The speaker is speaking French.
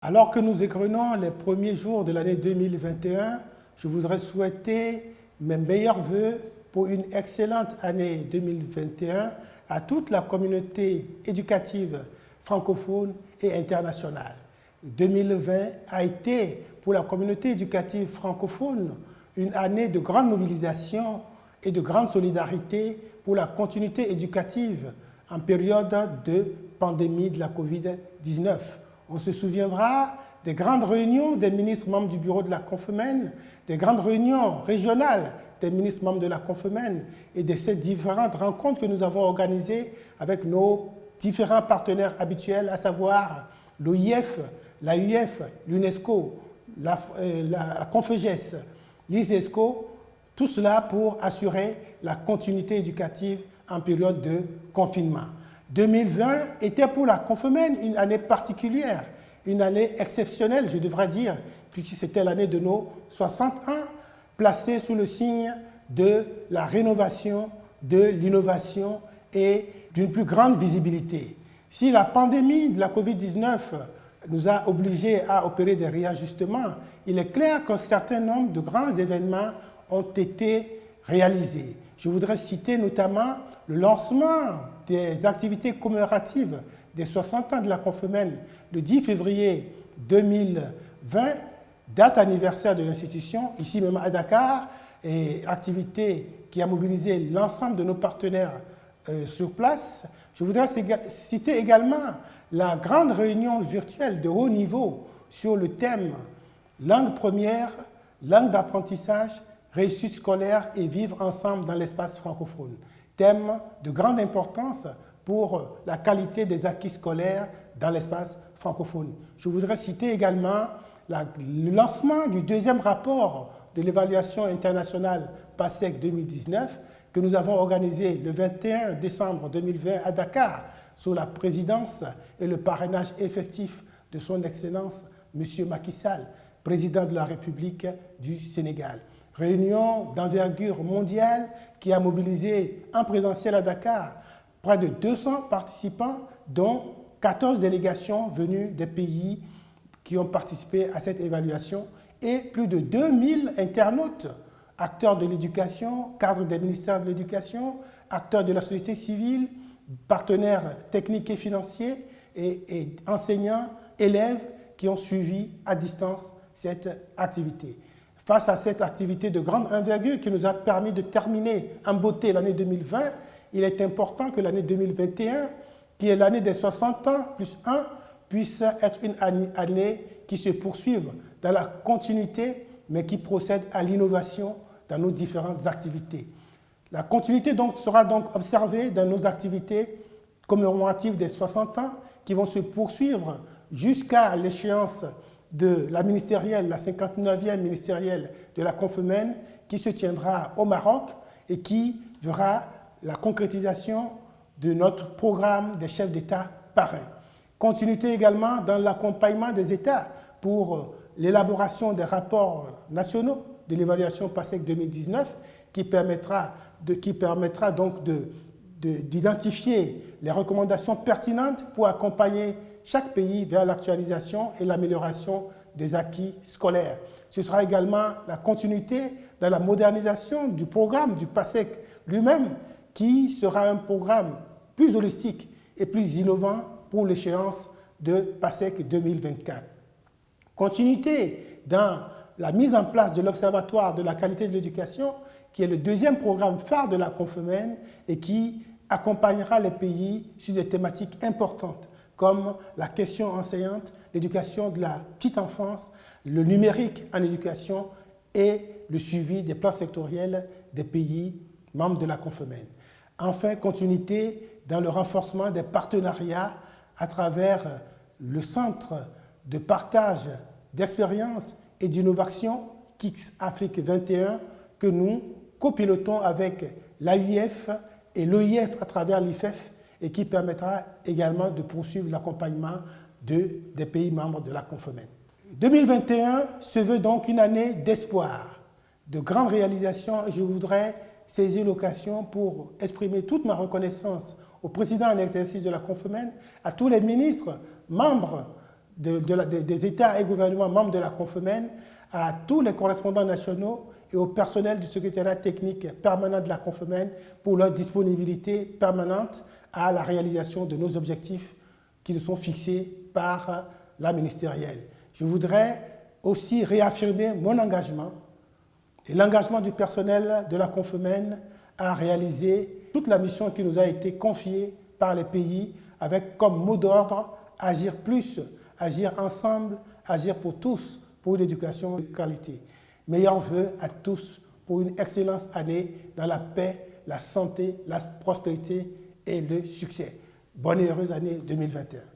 Alors que nous égrenons les premiers jours de l'année 2021, je voudrais souhaiter mes meilleurs vœux pour une excellente année 2021 à toute la communauté éducative francophone et internationale. 2020 a été pour la communauté éducative francophone une année de grande mobilisation et de grande solidarité pour la continuité éducative en période de pandémie de la COVID-19. On se souviendra des grandes réunions des ministres membres du bureau de la Confemène, des grandes réunions régionales des ministres membres de la Confemène et de ces différentes rencontres que nous avons organisées avec nos différents partenaires habituels, à savoir l'OIF, l'AUF, l'UNESCO, la Conféges, l'ISESCO, tout cela pour assurer la continuité éducative en période de confinement. 2020 était pour la Confemène une année particulière, une année exceptionnelle, je devrais dire, puisque c'était l'année de nos 60 ans, placée sous le signe de la rénovation, de l'innovation et d'une plus grande visibilité. Si la pandémie de la COVID-19 nous a obligés à opérer des réajustements, il est clair qu'un certain nombre de grands événements ont été réalisés. Je voudrais citer notamment le lancement des activités commémoratives des 60 ans de la Confemène le 10 février 2020, date anniversaire de l'institution, ici même à Dakar, et activité qui a mobilisé l'ensemble de nos partenaires sur place. Je voudrais citer également la grande réunion virtuelle de haut niveau sur le thème « Langue première, langue d'apprentissage, réussite scolaire et vivre ensemble dans l'espace francophone », thème de grande importance pour la qualité des acquis scolaires dans l'espace francophone. Je voudrais citer également le lancement du deuxième rapport de l'évaluation internationale PASEC 2019 que nous avons organisé le 21 décembre 2020 à Dakar sous la présidence et le parrainage effectif de son Excellence M. Macky Sall, président de la République du Sénégal. Réunion d'envergure mondiale qui a mobilisé en présentiel à Dakar près de 200 participants, dont 14 délégations venues des pays qui ont participé à cette évaluation et plus de 2000 internautes, acteurs de l'éducation, cadres des ministères de l'éducation, acteurs de la société civile, partenaires techniques et financiers et enseignants, élèves qui ont suivi à distance cette activité. Face à cette activité de grande envergure qui nous a permis de terminer en beauté l'année 2020, il est important que l'année 2021, qui est l'année des 60 ans plus 1, puisse être une année qui se poursuive dans la continuité, mais qui procède à l'innovation dans nos différentes activités. La continuité sera donc observée dans nos activités commémoratives des 60 ans qui vont se poursuivre jusqu'à l'échéance de la ministérielle, la 59e ministérielle de la Confemène, qui se tiendra au Maroc et qui verra la concrétisation de notre programme des chefs d'État parrains. Continuité également dans l'accompagnement des États pour l'élaboration des rapports nationaux de l'évaluation PASEC 2019 qui permettra donc d'identifier les recommandations pertinentes pour accompagner chaque pays vers l'actualisation et l'amélioration des acquis scolaires. Ce sera également la continuité dans la modernisation du programme du PASEC lui-même, qui sera un programme plus holistique et plus innovant pour l'échéance de PASEC 2024. Continuité dans la mise en place de l'Observatoire de la qualité de l'éducation, qui est le deuxième programme phare de la Confemène et qui accompagnera les pays sur des thématiques importantes comme la question enseignante, l'éducation de la petite enfance, le numérique en éducation et le suivi des plans sectoriels des pays membres de la Confemène. Enfin, continuité dans le renforcement des partenariats à travers le Centre de partage d'expériences et d'innovation KIX Afrique 21 que nous copilotons avec l'AUF et l'OIF à travers l'IFEF et qui permettra également de poursuivre l'accompagnement des pays membres de la Confemène. 2021 se veut donc une année d'espoir, de grandes réalisations. Je voudrais saisir l'occasion pour exprimer toute ma reconnaissance au président en exercice de la Confemène, à tous les ministres, membres des États et gouvernements membres de la Confemène, à tous les correspondants nationaux et au personnel du secrétariat technique permanent de la Confemène pour leur disponibilité permanente à la réalisation de nos objectifs qui nous sont fixés par la ministérielle. Je voudrais aussi réaffirmer mon engagement et l'engagement du personnel de la Confemène à réaliser toute la mission qui nous a été confiée par les pays avec comme mot d'ordre agir plus, agir ensemble, agir pour tous, pour une éducation de qualité. Meilleurs vœux à tous pour une excellente année dans la paix, la santé, la prospérité et le succès. Bonne et heureuse année 2021.